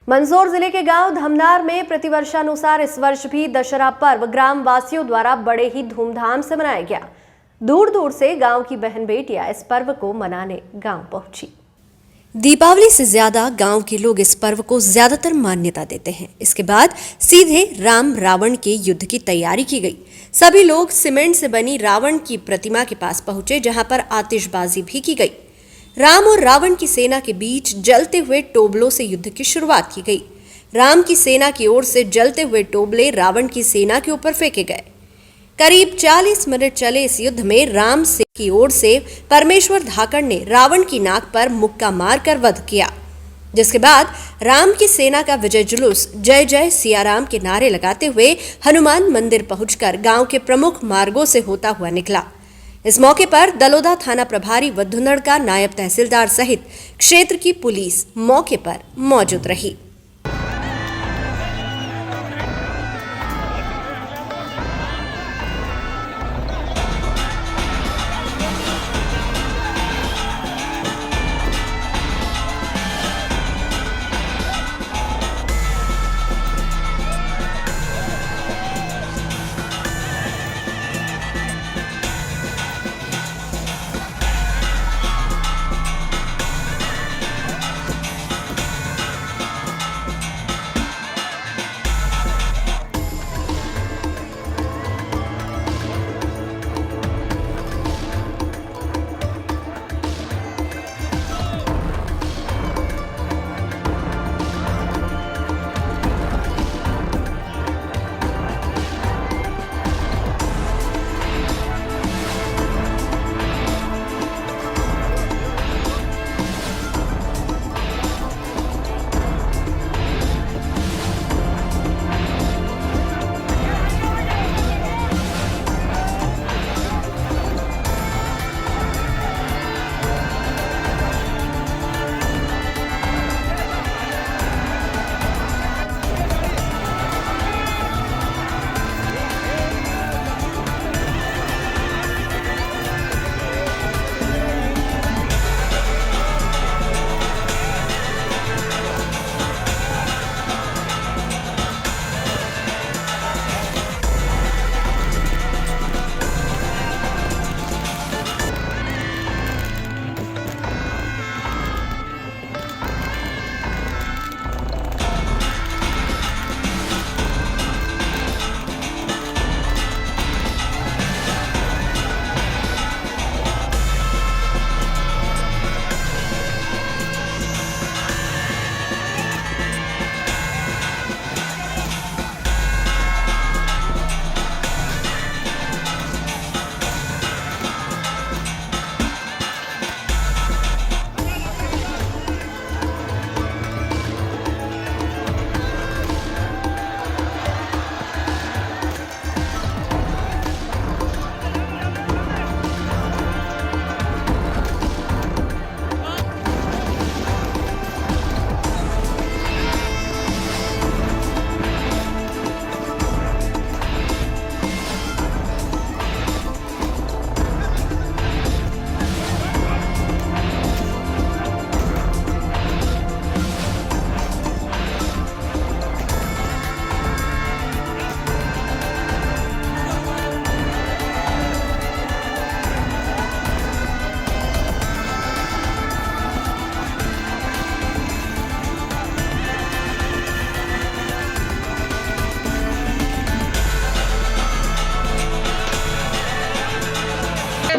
मंदसौर जिले के गांव धमनार में प्रतिवर्षानुसार इस वर्ष भी दशहरा पर्व ग्राम वासियों द्वारा बड़े ही धूमधाम से मनाया गया। दूर दूर से गांव की बहन बेटियां इस पर्व को मनाने गांव पहुंची। दीपावली से ज्यादा गांव के लोग इस पर्व को ज्यादातर मान्यता देते हैं। इसके बाद सीधे राम रावण के युद्ध की तैयारी की गई। सभी लोग सीमेंट से बनी रावण की प्रतिमा के पास पहुंचे, जहां पर आतिशबाजी भी की गई। राम और रावण की सेना के बीच जलते हुए टोबलों से युद्ध की शुरुआत की गई। राम की सेना की ओर से जलते हुए टोबले रावण की सेना के ऊपर फेंके गए। करीब 40 मिनट चले इस युद्ध में राम की ओर से परमेश्वर धाकड़ ने रावण की नाक पर मुक्का मारकर वध किया, जिसके बाद राम की सेना का विजय जुलूस जय जय सियाराम के नारे लगाते हुए हनुमान मंदिर पहुंचकर गांव के प्रमुख मार्गों से होता हुआ निकला। इस मौके पर दलोदा थाना प्रभारी व धुंधड़ का नायब तहसीलदार सहित क्षेत्र की पुलिस मौके पर मौजूद रही।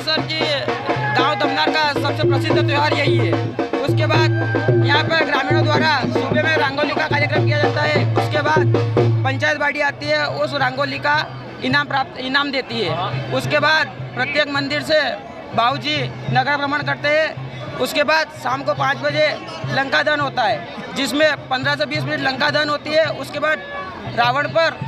सर जी गांव धमनार का सबसे प्रसिद्ध त्यौहार यही है। उसके बाद यहाँ पर ग्रामीणों द्वारा सुबह में रंगोली का कार्यक्रम किया जाता है। उसके बाद पंचायत बाड़ी आती है, उस रंगोली का इनाम देती है। उसके बाद प्रत्येक मंदिर से बाबूजी नगर भ्रमण करते हैं। उसके बाद शाम को 5 बजे लंका दहन होता है, जिसमें 15 से 20 मिनट लंका दहन होती है। उसके बाद रावण पर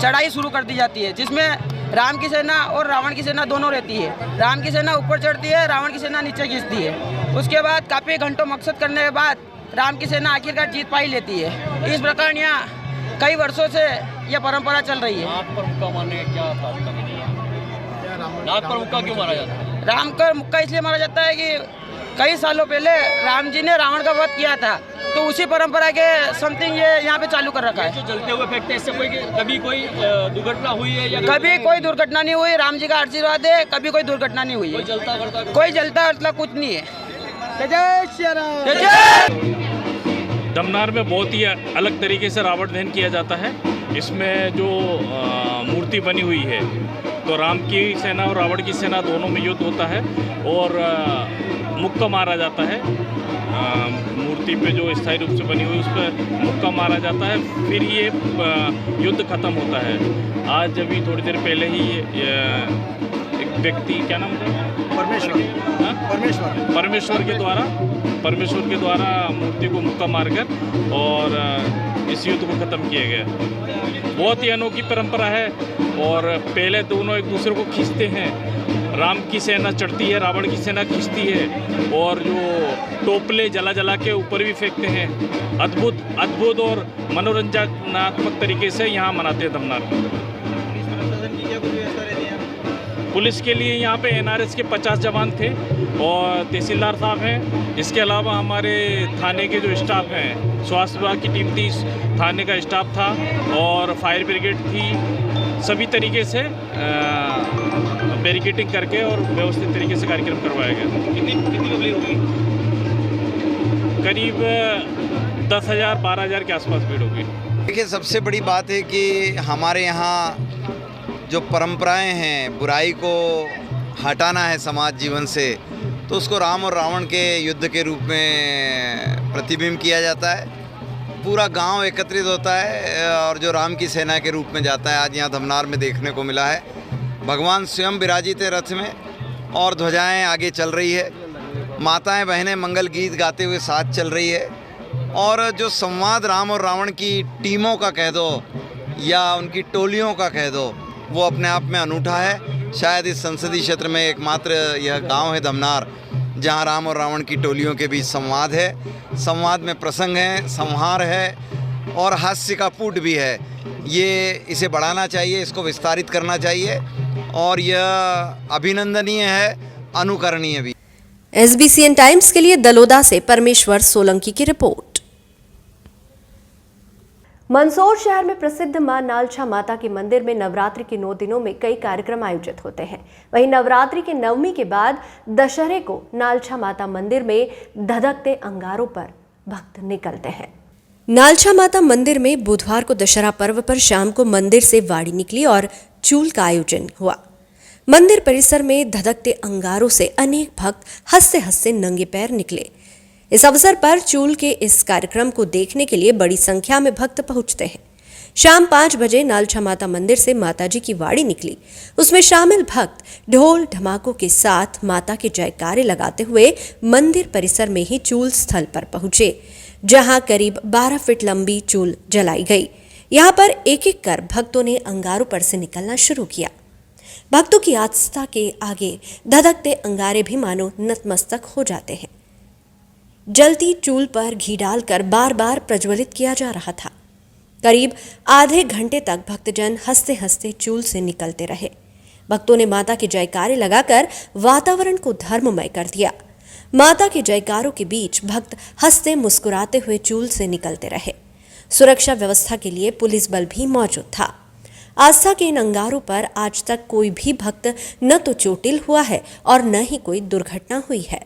चढ़ाई शुरू कर दी जाती है, जिसमें राम की सेना और रावण की सेना दोनों रहती है। राम की सेना ऊपर चढ़ती है, रावण की सेना नीचे खींचती है। उसके बाद काफ़ी घंटों मकसद करने के बाद राम की सेना आखिरकार जीत पाई लेती है। इस प्रकार यहाँ कई वर्षों से यह परंपरा चल रही है। नाग पर मुक्का मारने का क्या तात्पर्य है? नाग पर मुक्का क्यों मारा जाता है? राम का मुक्का इसलिए मारा जाता है कि कई सालों पहले राम जी ने रावण का वध किया था। तो उसी परंपरा के समथिंग ये यहाँ पे चालू कर रखा है। जो जलते हुए फेंकते हैं, इससे कभी कोई दुर्घटना हुई है या कभी कोई दुर्घटना नहीं हुई, राम जी का आशीर्वाद है, कभी कोई दुर्घटना नहीं हुई कोई है। जलता करता कोई जलता मतलब कुछ नहीं है। जय श्री राम। जय जय। दमनार में बहुत ही अलग तरीके से रावण दहन किया जाता है। इसमें जो मूर्ति बनी हुई है, तो राम की सेना और रावण की सेना दोनों में युद्ध होता है और मुक्का मारा जाता है। मूर्ति पे जो स्थायी रूप से बनी हुई उस पर मुक्का मारा जाता है, फिर ये युद्ध खत्म होता है। आज अभी थोड़ी देर पहले ही एक व्यक्ति, क्या नाम था? परमेश्वर के द्वारा मूर्ति को मुक्का मारकर और इस युद्ध को ख़त्म किया गया। बहुत ही अनोखी परंपरा है और पहले दोनों एक दूसरे को खींचते हैं। राम की सेना चढ़ती है, रावण की सेना खींचती है और जो टोपले जला के ऊपर भी फेंकते हैं। अद्भुत और मनोरंजनात्मक तरीके से यहाँ मनाते हैं दमनार में। पुलिस के लिए यहाँ पे NRS के 50 जवान थे और तहसीलदार साहब हैं। इसके अलावा हमारे थाने के जो स्टाफ हैं, स्वास्थ्य विभाग की टीम थी, थाने का स्टाफ था और फायर ब्रिगेड थी। सभी तरीके से बैरिकेडिंग करके और व्यवस्थित तरीके से कार्यक्रम करवाया गया। कितनी पब्लिक होगी? करीब 10,000 12,000 के आसपास भीड़ होगी। देखिए, सबसे बड़ी बात है कि हमारे यहाँ जो परंपराएं हैं, बुराई को हटाना है समाज जीवन से, तो उसको राम और रावण के युद्ध के रूप में प्रतिबिंब किया जाता है। पूरा गांव एकत्रित होता है और जो राम की सेना के रूप में जाता है, आज यहाँ धमनार में देखने को मिला है। भगवान स्वयं विराजित है रथ में और ध्वजाएं आगे चल रही है। माताएं बहनें मंगल गीत गाते हुए साथ चल रही है और जो संवाद राम और रावण की टीमों का कह दो या उनकी टोलियों का कह दो, वो अपने आप में अनूठा है। शायद इस संसदीय क्षेत्र में एकमात्र यह गांव है धमनार, जहां राम और रावण की टोलियों के बीच संवाद है। संवाद में प्रसंग है, संहार है और हास्य का पुट भी है। ये इसे बढ़ाना चाहिए, इसको विस्तारित करना चाहिए और यह अभिनंदनीय है, अनुकरणीय भी। SBCN टाइम्स के लिए दलोदा से परमेश्वर सोलंकी की रिपोर्ट। मंदसौर शहर में प्रसिद्ध मां नालछा माता के मंदिर में नवरात्रि के 9 दिनों में कई कार्यक्रम आयोजित होते हैं। वहीं नवरात्रि के नवमी के बाद दशहरे को नालछा माता मंदिर में धधकते अंगारों पर भक्त निकलते हैं। नालछा माता मंदिर में बुधवार को दशहरा पर्व पर शाम को मंदिर से वाड़ी निकली और चूल का आयोजन हुआ। मंदिर परिसर में धधकते अंगारों से अनेक भक्त हंसते हंसते नंगे पैर निकले। इस अवसर पर चूल के इस कार्यक्रम को देखने के लिए बड़ी संख्या में भक्त पहुंचते हैं। शाम 5 बजे नालछा माता मंदिर से माताजी की वाड़ी निकली। उसमें शामिल भक्त ढोल ढमाकों के साथ माता के जयकारे लगाते हुए मंदिर परिसर में ही चूल स्थल पर पहुंचे, जहां करीब 12 फीट लंबी चूल जलाई गई। यहां पर एक एक कर भक्तों ने अंगारों पर से निकलना शुरू किया। भक्तों की आस्था के आगे धधकते अंगारे भी मानो नतमस्तक हो जाते हैं। जलती चूल पर घी डालकर बार बार प्रज्वलित किया जा रहा था। करीब आधे घंटे तक भक्तजन हंसते हंसते चूल से निकलते रहे। भक्तों ने माता के जयकारे लगाकर वातावरण को धर्ममय कर दिया। माता के जयकारों के बीच भक्त हंसते मुस्कुराते हुए चूल से निकलते रहे। सुरक्षा व्यवस्था के लिए पुलिस बल भी मौजूद था। आस्था के इन अंगारों पर आज तक कोई भी भक्त न तो चोटिल हुआ है और न ही कोई दुर्घटना हुई है।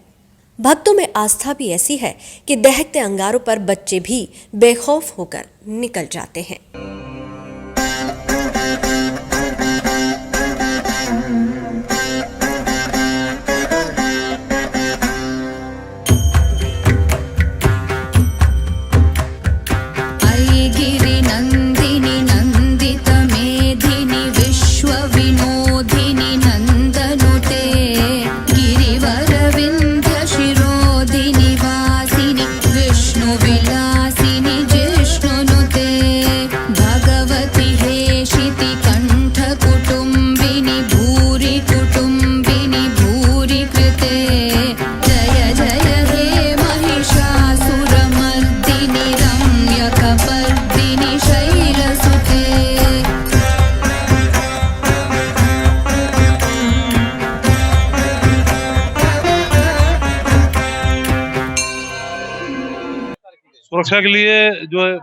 भक्तों में आस्था भी ऐसी है कि दहकते अंगारों पर बच्चे भी बेखौफ होकर निकल जाते हैं। विलासिनी जिष्णुनुते सुरक्षा के लिए जो है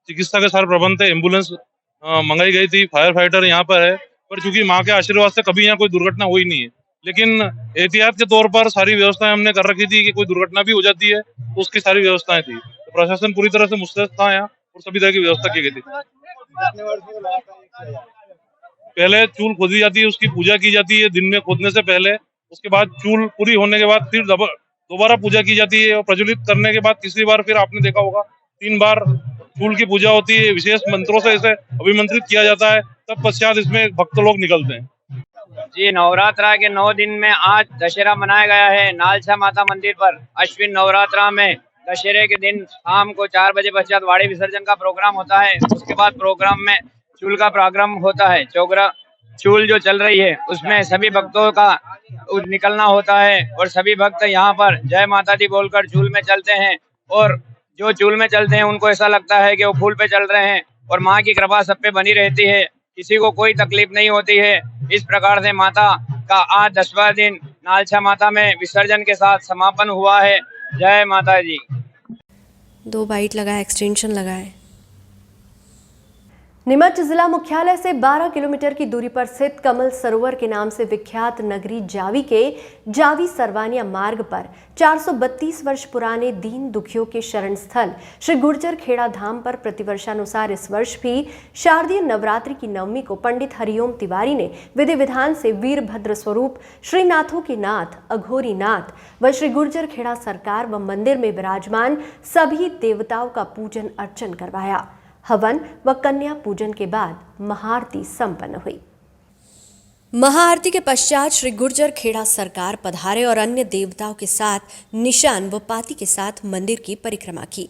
चिकित्सा के सारे प्रबंध थे, एम्बुलेंस मंगाई गई थी, फायर फाइटर यहाँ पर है, पर चूंकि माँ के आशीर्वाद से कभी यहाँ कोई दुर्घटना हुई नहीं है, लेकिन एहतियात के तौर पर सारी व्यवस्थाएं हमने कर रखी थी कि कोई दुर्घटना भी हो जाती है तो उसकी सारी व्यवस्थाएं थी। तो प्रशासन पूरी तरह से मुस्तैद था यहाँ और सभी तरह की व्यवस्था की गई थी। पहले चूल खोदी जाती है, उसकी पूजा की जाती है दिन में खोदने से पहले, उसके बाद चूल पूरी होने के बाद फिर दोबारा पूजा की जाती है और प्रज्वलित करने के बाद तीसरी बार फिर आपने देखा होगा 3 बार चूल की पूजा होती है, विशेष मंत्रों से इसे अभिमंत्रित किया जाता है, तब पश्चात इसमें भक्त लोग निकलते हैं। जी, नवरात्रा के 9 दिन में आज दशहरा मनाया गया है नालछा माता मंदिर पर। अश्विन नवरात्रा में दशहरे के दिन शाम को 4 बजे पश्चात वाड़ी विसर्जन का प्रोग्राम होता है। उसके बाद प्रोग्राम में चूल का प्रोग्राम होता है। चोगरा चूल जो चल रही है उसमें सभी भक्तों का निकलना होता है और सभी भक्त यहाँ पर जय माता दी बोलकर चूल में चलते हैं और जो चूल में चलते हैं उनको ऐसा लगता है कि वो फूल पे चल रहे हैं और माँ की कृपा सब पे बनी रहती है, किसी को कोई तकलीफ नहीं होती है। इस प्रकार से माता का आज 10वां दिन नालछा माता में विसर्जन के साथ समापन हुआ है। जय माता जी। 2 बाइट लगाए, एक्सटेंशन लगाए। नीमच जिला मुख्यालय से 12 किलोमीटर की दूरी पर स्थित कमल सरोवर के नाम से विख्यात नगरी जावी के जावी सरवानिया मार्ग पर 432 वर्ष पुराने दीन दुखियों के शरण स्थल श्री गुर्जर खेड़ा धाम पर प्रतिवर्षानुसार इस वर्ष भी शारदीय नवरात्रि की नवमी को पंडित हरिओम तिवारी ने विधि विधान से वीरभद्र स्वरूप श्रीनाथों के नाथ, अघोरी नाथ व श्री गुर्जर खेड़ा सरकार व मंदिर में विराजमान सभी देवताओं का पूजन अर्चन करवाया। हवन व कन्या पूजन के बाद महाआरती संपन्न हुई। महाआरती के पश्चात श्री गुर्जर खेड़ा सरकार पधारे और अन्य देवताओं के साथ निशान व पाती के साथ मंदिर की परिक्रमा की।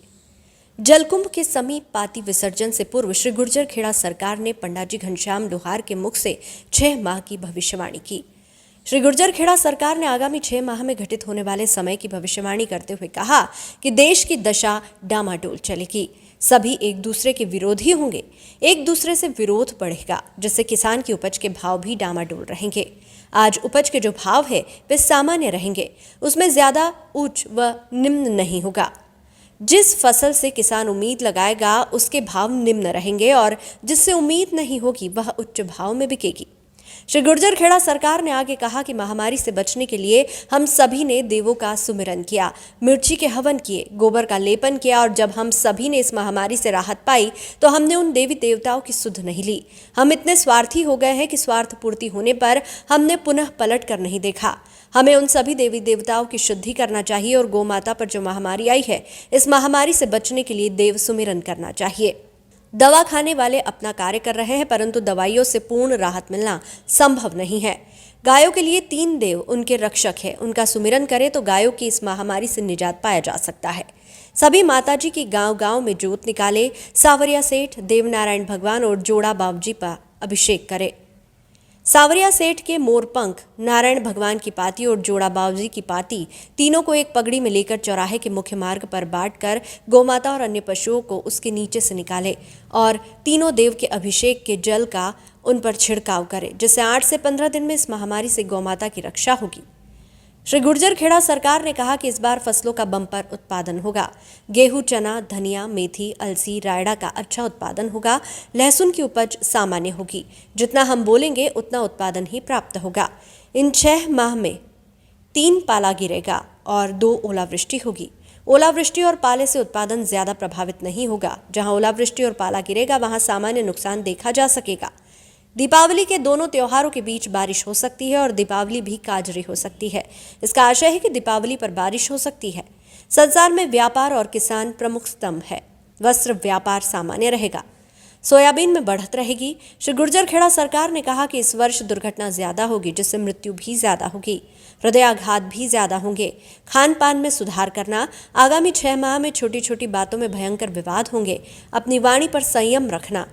जलकुंभ के समीप पाती विसर्जन से पूर्व श्री गुर्जर खेड़ा सरकार ने पंडाजी घनश्याम लोहार के मुख से 6 माह की भविष्यवाणी की। श्री गुर्जर खेड़ा सरकार ने आगामी 6 माह में घटित होने वाले समय की भविष्यवाणी करते हुए कहा कि देश की दशा डामाडोल चलेगी, सभी एक दूसरे के विरोधी होंगे, एक दूसरे से विरोध बढ़ेगा, जिससे किसान की उपज के भाव भी डामाडोल रहेंगे। आज उपज के जो भाव है वे सामान्य रहेंगे, उसमें ज्यादा उच्च व निम्न नहीं होगा। जिस फसल से किसान उम्मीद लगाएगा उसके भाव निम्न रहेंगे और जिससे उम्मीद नहीं होगी वह उच्च भाव में बिकेगी। श्री गुर्जर खेड़ा सरकार ने आगे कहा कि महामारी से बचने के लिए हम सभी ने देवों का सुमिरन किया, मिर्ची के हवन किए, गोबर का लेपन किया और जब हम सभी ने इस महामारी से राहत पाई तो हमने उन देवी देवताओं की सुध नहीं ली। हम इतने स्वार्थी हो गए हैं कि स्वार्थ पूर्ति होने पर हमने पुनः पलट कर नहीं देखा। हमें उन सभी देवी देवताओं की शुद्धि करना चाहिए और गौ माता पर जो महामारी आई है इस महामारी से बचने के लिए देव सुमिरन करना चाहिए। दवा खाने वाले अपना कार्य कर रहे हैं परंतु दवाइयों से पूर्ण राहत मिलना संभव नहीं है। गायों के लिए 3 देव उनके रक्षक है, उनका सुमिरन करें तो गायों की इस महामारी से निजात पाया जा सकता है। सभी माताजी की गांव-गांव में जोत निकाले, सावरिया सेठ, देवनारायण भगवान और जोड़ा बाबूजी पर अभिषेक करे। सावरिया सेठ के मोरपंख, नारायण भगवान की पाती और जोड़ा बाबूजी की पाती तीनों को एक पगड़ी में लेकर चौराहे के मुख्य मार्ग पर बांटकर गौमाता और अन्य पशुओं को उसके नीचे से निकाले और तीनों देव के अभिषेक के जल का उन पर छिड़काव करे, जिससे 8 से 15 दिन में इस महामारी से गौमाता की रक्षा होगी। श्री गुर्जर खेड़ा सरकार ने कहा कि इस बार फसलों का बम्पर उत्पादन होगा। गेहूं, चना, धनिया, मेथी, अलसी, रायड़ा का अच्छा उत्पादन होगा। लहसुन की उपज सामान्य होगी। जितना हम बोलेंगे उतना उत्पादन ही प्राप्त होगा। इन 6 माह में 3 पाला गिरेगा और 2 ओलावृष्टि होगी। ओलावृष्टि और पाले से उत्पादन ज्यादा प्रभावित नहीं होगा। जहां ओलावृष्टि और पाला गिरेगा वहां सामान्य नुकसान देखा जा सकेगा। दीपावली के दोनों त्योहारों के बीच बारिश हो सकती है और दीपावली भी काजरी हो सकती है। इसका आशय है कि दीपावली पर बारिश हो सकती है। संसार में व्यापार और किसान प्रमुख स्तंभ है। वस्त्र व्यापार सामान्य रहेगा। सोयाबीन में बढ़त रहेगी। श्री गुर्जर खेड़ा सरकार ने कहा कि इस वर्ष दुर्घटना ज्यादा होगी, जिससे मृत्यु भी ज्यादा होगी, हृदयाघात भी ज्यादा होंगे। खान पान में सुधार करना। आगामी 6 माह में छोटी छोटी बातों में भयंकर विवाद होंगे। अपनी वाणी पर संयम रखना।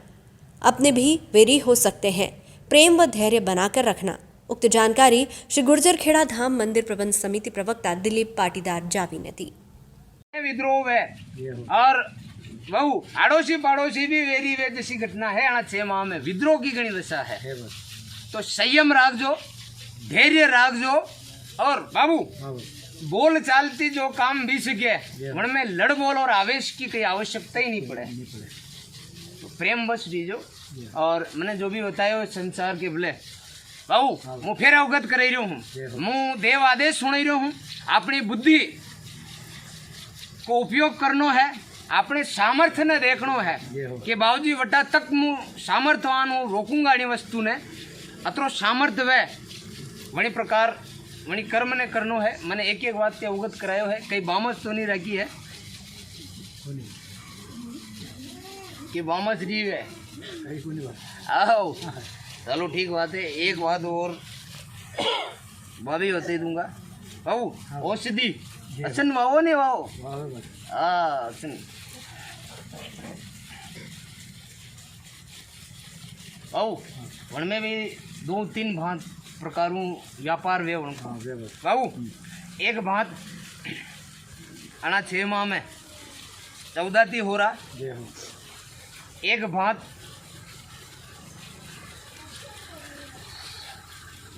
अपने भी वेरी हो सकते हैं। प्रेम व धैर्य बनाकर रखना। उक्त जानकारी श्री गुर्जर खेड़ा धाम मंदिर प्रबंध समिति प्रवक्ता दिलीप पाटीदार जावी ने दी। विद्रोह है और बहु आड़ोसी पाड़ोसी भी वेरी वे जैसी घटना है। 6 माह में विद्रोह की गणी दशा है, तो संयम राखजो, धैर्य राखजो और बाबू बोल चालती जो काम भी सके मन में लड़ बोल और आवेश की कोई आवश्यकता ही नहीं पड़े। तो प्रेम बस दीजो और मैंने जो भी बताया संसार के भले बाबू હું ફેર અવગત કરાઈ રહ્યો હું દેવ આદેશ સુણાઈ રહ્યો હું આપણી બુદ્ધિ को उपयोग करनो है अपने सामर्थ्य ने देखनो है कि बाबूजी वटा तक मु सामर्थ्यवान हूँ रोकूंगा नी वस्तु ने अतरो सामर्थ्य वे वणी प्रकार वणी कर्म ने करनो है। मैंने एक एक बात के अवगत करायो है कई बामस तो नहीं रखी है कि बामस री है आओ चलो ठीक बात है। एक बात और भाभी होते ही दूंगा बाबू औषधि असन वाओ ने वाओ असन बाबू वन में भी 2-3 भांत प्रकारों व्यापार वे बाबू एक भांत आना 6 माह में 14 थी हो रहा एक भांत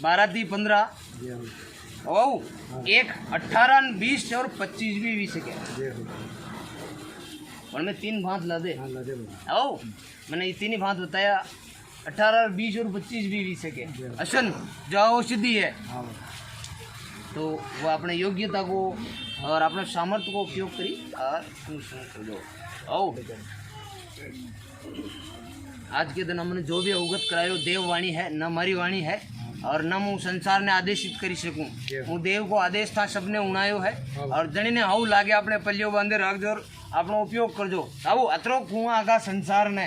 12 थी 15 ओ एक 18, 20 और 25 भी सके और मैं 3 भांत ला दे ओ मैंने ये 3 ही भांत बताया 18, 20 और 25 भी सके असन जो औषधि है तो वो अपने योग्यता को और अपने सामर्थ्य को उपयोग करी और कर दो। ओ आज के दिन हमने जो भी अवगत करायो देव वाणी है न हमारी वाणी है और न हूँ संसार ने आदेशित करी सकूँ हूँ देव को आदेश था सबने उणायो है और जनी ने हाउ लागे अपने पल्लियों बांधे रख दो अपनो उपयोग कर दो आओ अतरो कुआं आगा संसार ने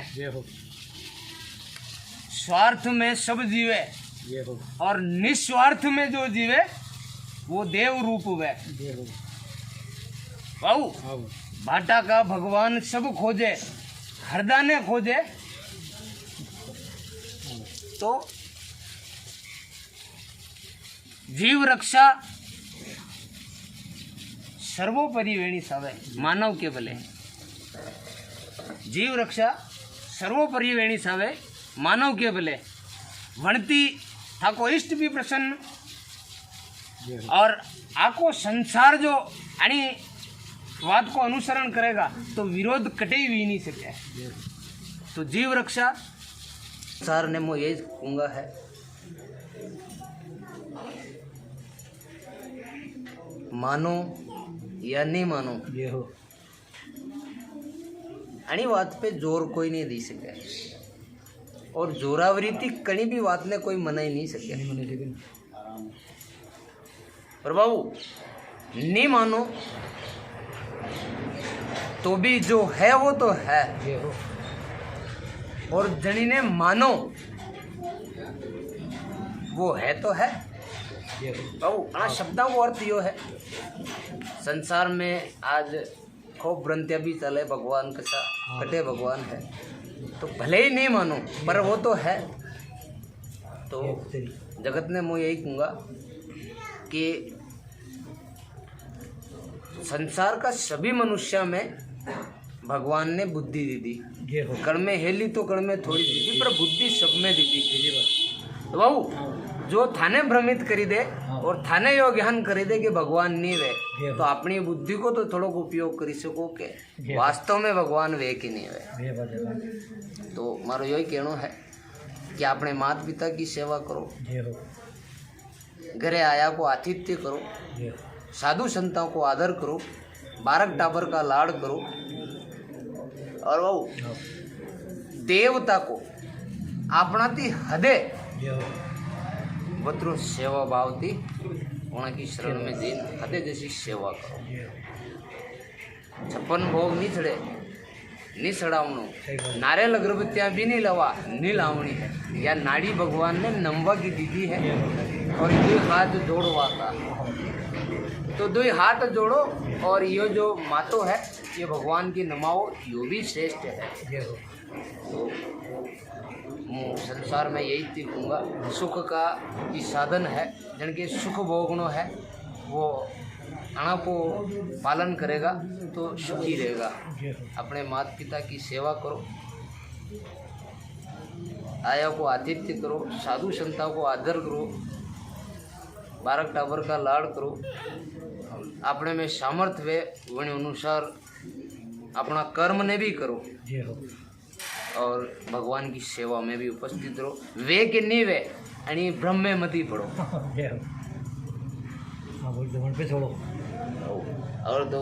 स्वार्थ में सब जीवे और निस्वार्थ में जो जीवे वो देव रूप वे बाबू भाटा का भगवान सब खोजे हरदा ने खोजे तो जीव रक्षा सर्वोपरि वेणी सावे मानव के भले जीव रक्षा सर्वोपरि वेणी सावे मानव के भले वणती थाको इष्ट भी प्रसन्न और आको संसार जो आनी बात को अनुसरण करेगा तो विरोध कटे भी नहीं सके। तो जीव रक्षा संसार ने मो यही कहूँगा है मानो या नहीं मानो ये हो आनी बात पे जोर कोई नहीं दी सके और जोरावरी थी कहीं भी बात ने कोई मना ही नहीं सके। पर बाबू नहीं मानो तो भी जो है वो तो है और जनी ने मानो वो है तो है। बाबू आ शब्दों को अर्थ यो है संसार में आज खूब भ्रंत्या भी चले भगवान कसा कटे भगवान है तो भले ही नहीं मानो पर वो तो है। तो जगत ने मैं यही कहूँगा कि संसार का सभी मनुष्य में भगवान ने बुद्धि दी दी कण में हेली तो कण में थोड़ी दी दी पर बुद्धि सब में दी दी। तो बाबू जो थाने भ्रमित करी दे और थाने यो ज्ञान करी दे कि भगवान नहीं वे तो अपनी बुद्धि को तो थोड़ा उपयोग करी सको के वास्तव में भगवान वे कि नहीं वे। तो मारो यही कहना है कि अपने माता पिता की सेवा करो घरे आया को आतिथ्य करो साधु संतों को आदर करो बारक टाबर का लाड़ करो और वो देवता को अपना ती हदे बतरो सेवा भाव थी उनकी शरण में दिन हदे जैसी सेवा करो। 56 भोग नहीं चढ़े नहीं चढ़ावणो नारियल अगरबत्तियाँ भी नहीं लवा नहीं लावनी है या नाड़ी भगवान ने नंबा की दीदी है और 2 हाथ जोड़वा का तो 2 हाथ जोड़ो और ये जो मातो है ये भगवान की नमाओ यो भी श्रेष्ठ है। तो संसार में यही सीखूँगा सुख का ही साधन है जिनके सुख भोगनो है वो आना को पालन करेगा तो सुखी रहेगा। अपने माता पिता की सेवा करो आया को आतिथ्य करो साधु संतों को आदर करो बारक टाबर का लाड़ करो अपने में सामर्थ्य वे वने अनुसार अपना कर्म ने भी करो और भगवान की सेवा में भी उपस्थित रहो। वे के नहीं वे आणि भ्रम में मत ही पड़ो। पे छोड़ो और तो